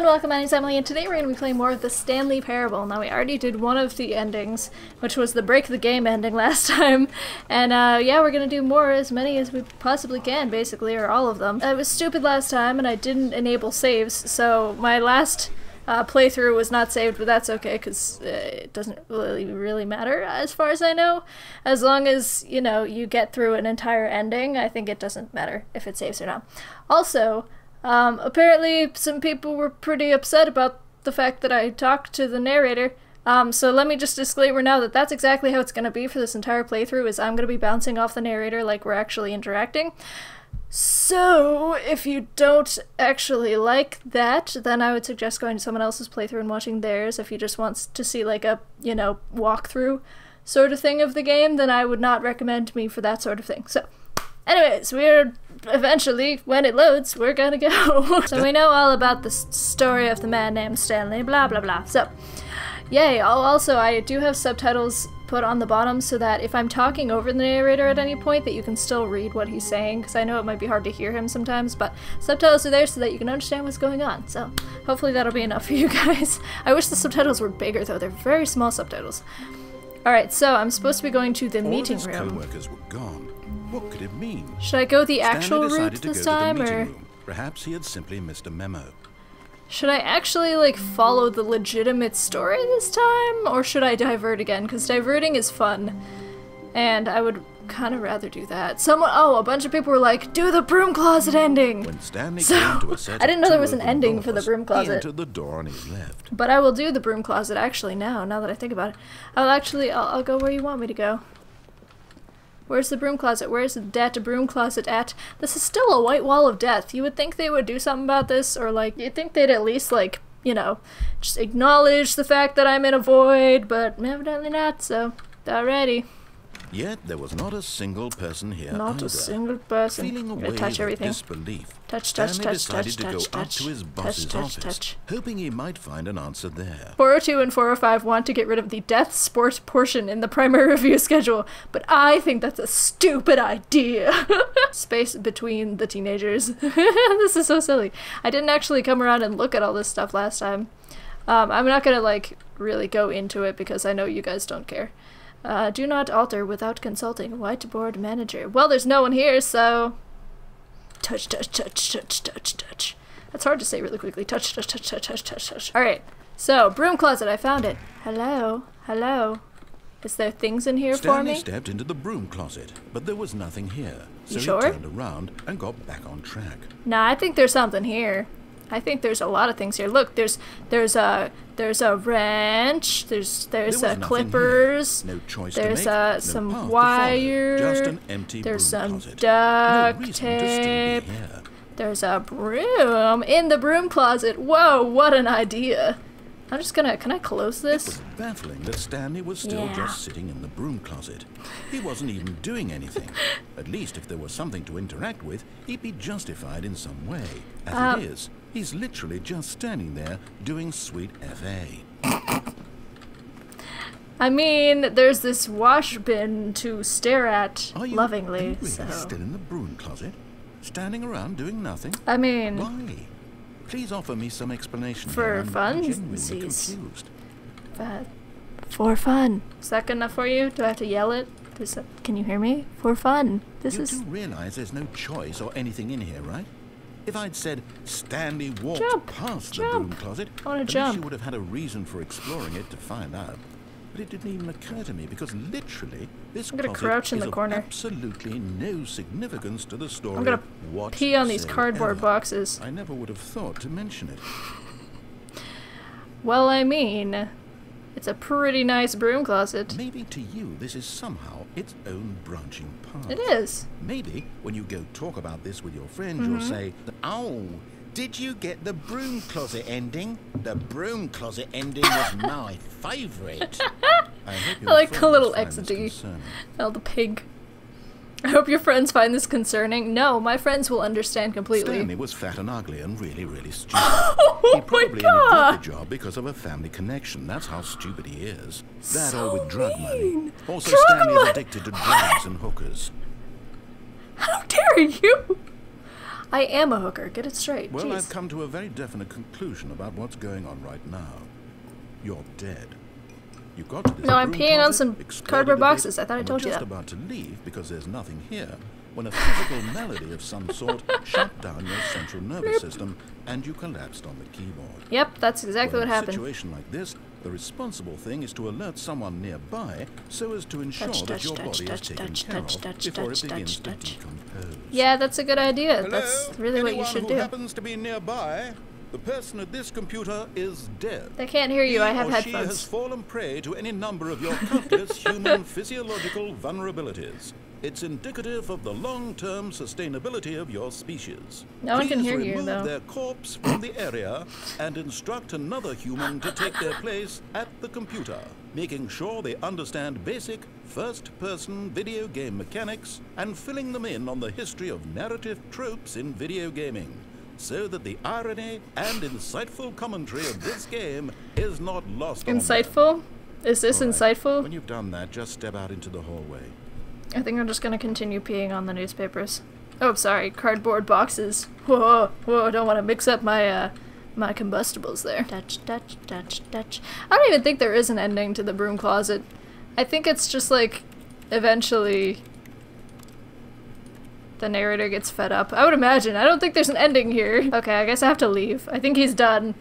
and welcome, my name's Emily, and today we're going to be playing more of the Stanley Parable. Now, we already did one of the endings, which was the break the game ending last time, and yeah, we're going to do more, as many as we possibly can, basically, or all of them. I was stupid last time, and I didn't enable saves, so my last playthrough was not saved, but that's okay, because it doesn't really matter, as far as I know. As long as, you know, you get through an entire ending, I think it doesn't matter if it saves or not. Also, apparently some people were pretty upset about the fact that I talked to the narrator. So let me just disclaimer now that that's exactly how it's going to be for this entire playthrough, is I'm going to be bouncing off the narrator like we're actually interacting. So if you don't actually like that, then I would suggest going to someone else's playthrough and watching theirs. If you just want to see like a, you know, walkthrough sort of thing of the game, then I would not recommend me for that sort of thing. So anyways, we're eventually, when it loads, we're gonna go. So we know all about the story of the man named Stanley, blah blah blah. So, yay. Also, I do have subtitles put on the bottom so that if I'm talking over the narrator at any point, that you can still read what he's saying, because I know it might be hard to hear him sometimes, but subtitles are there so that you can understand what's going on. So, hopefully that'll be enough for you guys. I wish the subtitles were bigger though, they're very small subtitles. Alright, so I'm supposed to be going to the meeting room. All of his co-workers were gone. What could it mean? Should I go the actual route this time, or...? Perhaps he had simply missed a memo. Should I actually, like, follow the legitimate story this time? Or should I divert again? Because diverting is fun. And I would kind of rather do that. A bunch of people were like, do the broom closet ending! When Stanley came to a set I didn't know there was an ending for the broom closet. He entered the door on his left. But I will do the broom closet actually now that I think about it. I'll go where you want me to go. Where's the broom closet? Where's the broom closet at? This is still a white wall of death. You would think they would do something about this, or like, you'd think they'd at least, like, you know, just acknowledge the fact that I'm in a void, but evidently not, so, alrighty. Yet there was not a single person here Not either. A single person. Feeling a wave touch everything. of disbelief, Touch, Stanley touch, decided touch, to go touch, up to his boss's office, hoping he might find an answer there. 402 and 405 want to get rid of the death sport portion in the primary review schedule, but I think that's a stupid idea. Space between the teenagers. This is so silly. I didn't actually come around and look at all this stuff last time. I'm not gonna, like, really go into it because I know you guys don't care. Do not alter without consulting whiteboard manager. Well, there's no one here, so... Touch, touch, touch, touch, touch, touch. That's hard to say really quickly. Touch, touch, touch, touch, touch, touch, touch. Alright, so, broom closet, I found it. Hello? Hello? Is there things in here for me? Stanley stepped into the broom closet, but there was nothing here. So You sure? he turned around and got back on track. Nah, I think there's something here. I think there's a lot of things here. Look, there's a wrench. There's clippers. No choice there's to make, some no path wire. to follow, just an empty there's broom some closet. duct No reason tape. to still be here. There's a broom in the broom closet. Whoa, what an idea! I'm just gonna. Can I close this? It was baffling that Stanley was still just sitting in the broom closet. He wasn't even doing anything. At least if there was something to interact with, he'd be justified in some way. As it is, he's literally just standing there doing sweet FA. I mean, there's this wash bin to stare at lovingly. Are you really so still in the broom closet, standing around doing nothing? I mean, Why? Please offer me some explanation. For fun? Confused. For fun. Is that good enough for you? Do I have to yell it? Can you hear me? For fun. You do realize there's no choice or anything in here, right? If I'd said Stanley walked past the broom closet, at least you would have had a reason for exploring it to find out. But it didn't even occur to me because literally this closet is of absolutely no significance to the story. I'm gonna pee on these cardboard boxes. I never would have thought to mention it. Well, I mean, it's a pretty nice broom closet. Maybe to you this is somehow its own branching path. It is. Maybe when you go talk about this with your friends, you'll say, "Oh, did you get the broom closet ending? The broom closet ending was my favourite." I like the little XD. Oh, the pig. I hope your friends find this concerning. No, my friends will understand completely. Stanley was fat and ugly and really, really stupid. Oh he probably only got the job because of a family connection. That's how stupid he is. That so or with drug money. Also, drug Stanley is money. addicted to drugs and hookers. How dare you! I am a hooker. Get it straight. Well, Jeez. I've come to a very definite conclusion about what's going on right now. You're dead. You got to this No, I'm broom peeing on closet, some exploded cardboard a bit, boxes. I thought I and told were you just that. about to leave because there's nothing here when a physical malady of some sort shut down your central nervous system and you collapsed on the keyboard. Yep, that's exactly what happened. In a situation like this, the responsible thing is to alert someone nearby so as to ensure that your body is taken care of before it begins to decompose. Yeah, that's a good idea. Hello? That's really what you should Anyone who do. happens to be nearby, the person at this computer is dead. They can't hear you. I have He or she has headphones. fallen prey to any number of your countless human physiological vulnerabilities. It's indicative of the long-term sustainability of your species. No one can hear you, remove though. their corpse from the area and instruct another human to take their place at the computer, making sure they understand basic first-person video game mechanics and filling them in on the history of narrative tropes in video gaming, so that the irony and insightful commentary of this game is not lost on them. Insightful? Is this All right. insightful? When you've done that, just step out into the hallway. I think I'm just gonna continue peeing on the newspapers. Oh, sorry, cardboard boxes. Whoa, whoa, don't want to mix up my, my combustibles there. Touch, touch, touch, touch. I don't even think there is an ending to the broom closet. I think it's just like, eventually, the narrator gets fed up. I would imagine. I don't think there's an ending here. Okay, I guess I have to leave. I think he's done.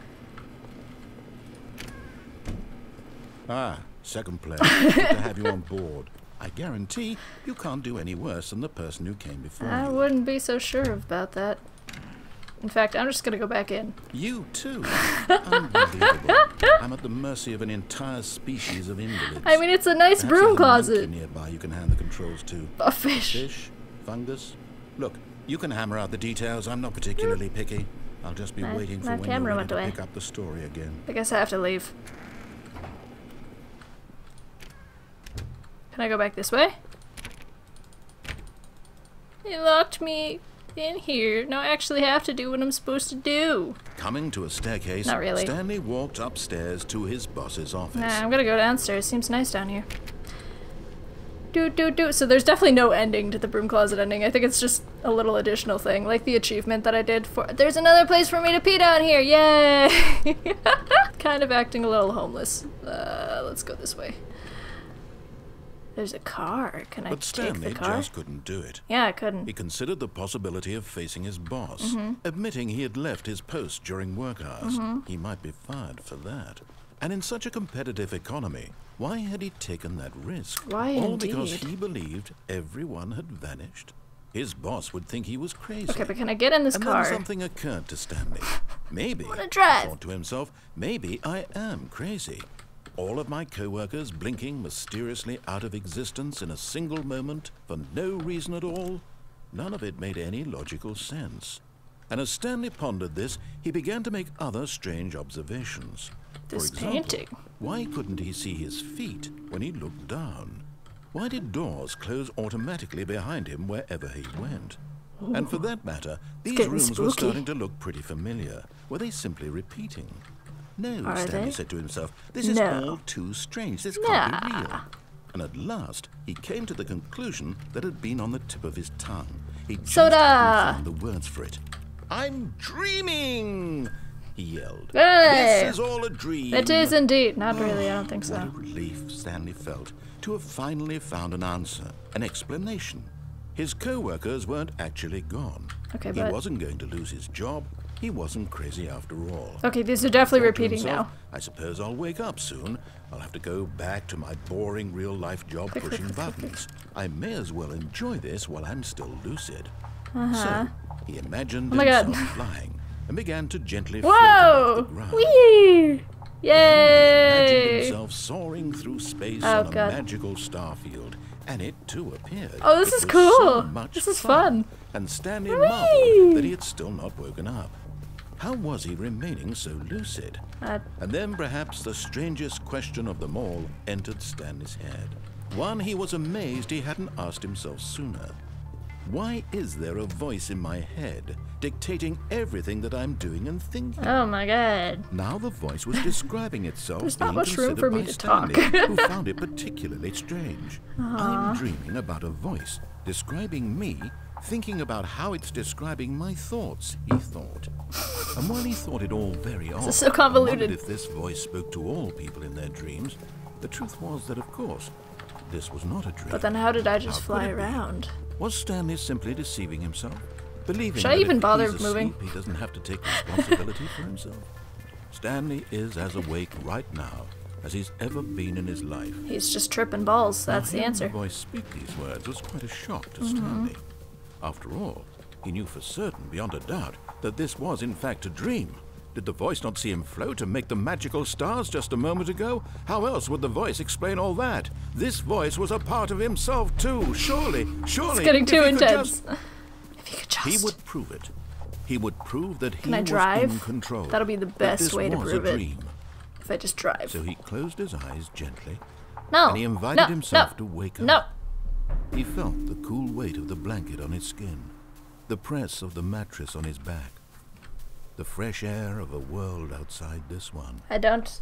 Ah, second player. Good to have you on board. I guarantee you can't do any worse than the person who came before I you. wouldn't be so sure about that. In fact, I'm just gonna go back in. You too. Unbelievable. I'm at the mercy of an entire species of invalids. I mean, it's a nice Perhaps broom there's a closet. monkey nearby you can hand the controls to. A fish. Fish? Fungus? Look, you can hammer out the details. I'm not particularly picky. I'll just be waiting for my when camera you're went ready to away. pick up the story again. I guess I have to leave. Can I go back this way? He locked me in here. Now I actually have to do what I'm supposed to do. Coming to a staircase, Not really. Stanley walked upstairs to his boss's office. Nah, I'm gonna go downstairs. Seems nice down here. So there's definitely no ending to the broom closet ending. I think it's just a little additional thing, like the achievement that I did for— there's another place for me to pee down here, yay! Kind of acting a little homeless. Let's go this way. There's a car. Can I But take Stanley the car? just couldn't do it. Yeah, I couldn't. He considered the possibility of facing his boss, admitting he had left his post during work hours. He might be fired for that. And in such a competitive economy, why had he taken that risk? Why All indeed? because he believed everyone had vanished? His boss would think he was crazy. Okay, but can I get in this And car? then something occurred to Stanley. Maybe, wanna he drive. thought to himself, maybe I am crazy. All of my co-workers blinking mysteriously out of existence in a single moment for no reason at all. None of it made any logical sense. And as Stanley pondered this, he began to make other strange observations. This For example, painting. why couldn't he see his feet when he looked down? Why did doors close automatically behind him wherever he went? And for that matter, these getting rooms were spooky. starting to look pretty familiar. Were they simply repeating? No, Are Stanley they? said to himself, this is No. all too strange. This can't be Nah. real. And at last, he came to the conclusion that had been on the tip of his tongue. He just Soda! couldn't find the words for it. I'm dreaming! He yelled. Hey! This is all a dream. It is indeed. Not really, I don't think What a so. relief Stanley felt to have finally found an answer, an explanation. His co-workers weren't actually gone. Okay, He but— wasn't going to lose his job. He wasn't crazy after all. okay, these are definitely Thought to repeating himself, now. I suppose I'll wake up soon. I'll have to go back to my boring real-life job Click, pushing click, click, click, buttons. I may as well enjoy this while I'm still lucid. So he imagined Oh my God. himself flying and began to gently Whoa! float above the ground. Whee! He imagined Yay! himself soaring through space Oh, on a God. magical starfield, and it too appeared. Oh, this It is was cool. so much This is fun. And Stanley Whee! marveled that he had still not woken up. How was he remaining so lucid? And then perhaps the strangest question of them all entered Stanley's head. One he was amazed he hadn't asked himself sooner. Why is there a voice in my head dictating everything that I'm doing and thinking? Oh my god. Now the voice was describing itself There's being not much room considered for me by to Stanley, talk. who found it particularly strange. I'm dreaming about a voice describing me thinking about how it's describing my thoughts, he thought. And while he thought it all very odd, this is so convoluted. wondered if this voice spoke to all people in their dreams, the truth was that, of course, this was not a dream. But then how did I just fly around? Was Stanley simply deceiving himself? Believing Should that I even if bother he's moving? asleep, he doesn't have to take responsibility for himself? Stanley is as awake right now as he's ever been in his life. He's just tripping balls, that's the answer. The voice speak these words was quite a shock to Stanley. After all, he knew for certain, beyond a doubt, that this was in fact a dream. Did the voice not see him float and make the magical stars just a moment ago? How else would the voice explain all that? This voice was a part of himself too, surely. It's getting too intense. If he could just... He would prove it. He would prove that he Can I drive? was in control. That'll be the best way to prove it. Dream. If I just drive. So he closed his eyes gently. No. And he invited himself to wake up. No. He felt the cool weight of the blanket on his skin, the press of the mattress on his back, the fresh air of a world outside this one. I don't.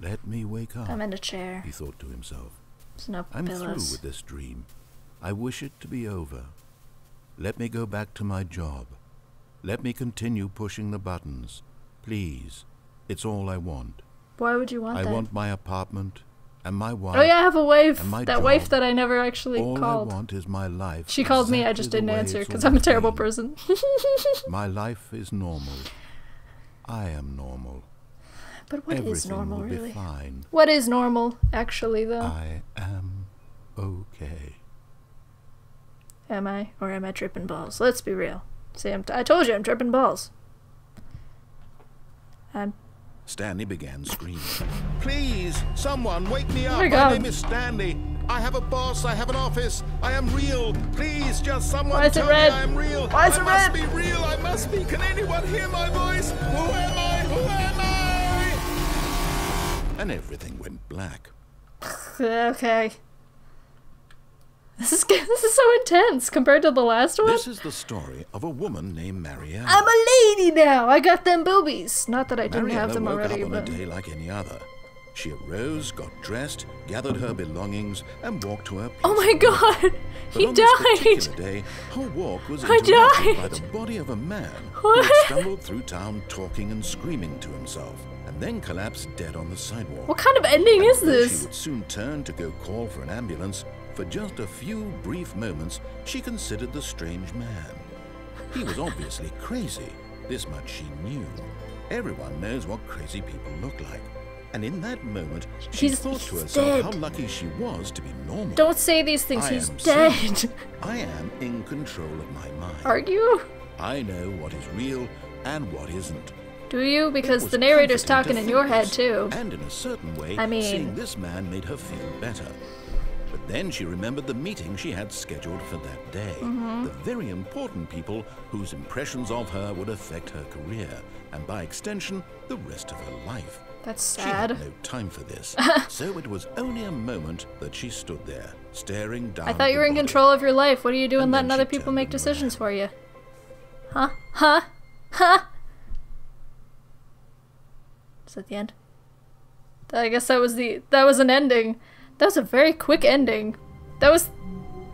Let me wake up. I'm in a chair. He thought to himself. There's no I'm pillows. through with this dream. I wish it to be over. Let me go back to my job. Let me continue pushing the buttons. Please. It's all I want. Why would you want that? I want my apartment and my wife. Oh yeah, I have a wife. That job. Wife that I never actually all called. All I want is my life. She called me, I just didn't answer because I'm a terrible person. My life is normal. I am normal. But what Everything is normal, will be really? fine. What is normal, actually, though? I am okay. Am I? Or am I tripping balls? Let's be real. See, I told you I'm tripping balls. Stanley began screaming. Please, someone, wake me up. Oh my God. My name is Stanley. I have a boss. I have an office. I am real. Please, just someone Why is it tell red? me I am real. Why is it red? I must be real. I must be. Can anyone hear my voice? Who am I? Who am I? And everything went black. Okay. This is so intense compared to the last one. This is the story of a woman named Marianne. I'm a lady now. I got them boobies. Not that I didn't have them already, woke up on a day like any other. She arose, got dressed, gathered her belongings, and walked to her place. Oh my God! He on this died. particular day, her walk was interrupted by the body of a man who had stumbled through town talking and screaming to himself, and then collapsed dead on the sidewalk. What kind of ending is this? She would soon turn to go call for an ambulance. For just a few brief moments, she considered the strange man. He was obviously crazy. This much she knew. Everyone knows what crazy people look like. And in that moment, she thought to herself dead. how lucky she was to be normal. Don't say these things. He's dead. I am in control of my mind. Are you? I know what is real and what isn't. Do you? Because the narrator's talking in your head, too. And in a certain way, seeing this man made her feel better. But then she remembered the meeting she had scheduled for that day. The very important people whose impressions of her would affect her career, and by extension, the rest of her life. That's sad. She had no time for this, so it was only a moment that she stood there, staring down. I thought you were in control of your life. What are you doing letting other people make decisions for you? Huh? Huh? Huh? Is that the end? I guess that was an ending. That was a very quick ending. That was...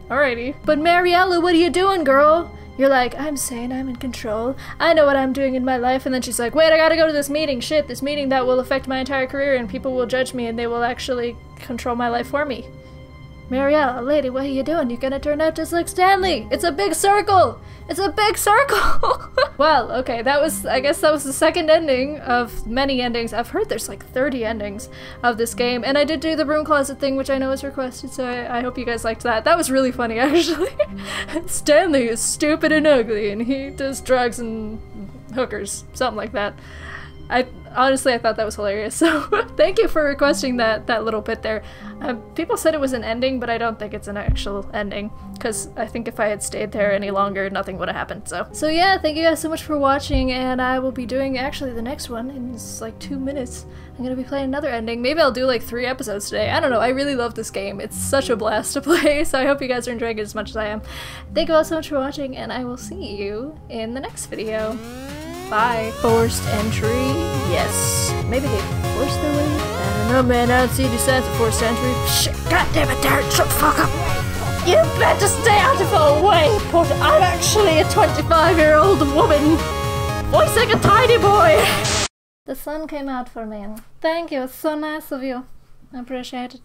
Alrighty. But Mariella, what are you doing, girl? You're like, I'm saying I'm in control. I know what I'm doing in my life. And then she's like, wait, I gotta go to this meeting. Shit, this meeting that will affect my entire career and people will judge me and they will actually control my life for me. Mariella, lady, what are you doing? You're gonna turn out just like Stanley. It's a big circle. It's a big circle. Well, okay, I guess that was the second ending of many endings. I've heard there's like 30 endings of this game, and I did do the broom closet thing, which I know was requested, so I hope you guys liked that. That was really funny, actually. Stanley is stupid and ugly, and he does drugs and hookers, something like that. Honestly, I thought that was hilarious, so thank you for requesting that little bit there. People said it was an ending, but I don't think it's an actual ending, because I think if I had stayed there any longer, nothing would have happened, so yeah, thank you guys so much for watching, and I will be doing, actually, the next one in just, like 2 minutes. I'm gonna be playing another ending. Maybe I'll do, like, 3 episodes today. I don't know, I really love this game. It's such a blast to play, so I hope you guys are enjoying it as much as I am. Thank you all so much for watching, and I will see you in the next video. Bye. Forced entry? Yes. Maybe they forced their way? I don't know, man. I don't see any signs of forced entry. Shit, god damn it, Darren, shut the fuck up! You better stay out of her way, but I'm actually a 25-year-old woman voicing a tiny boy. The sun came out for me. Thank you, it's so nice of you. I appreciate it.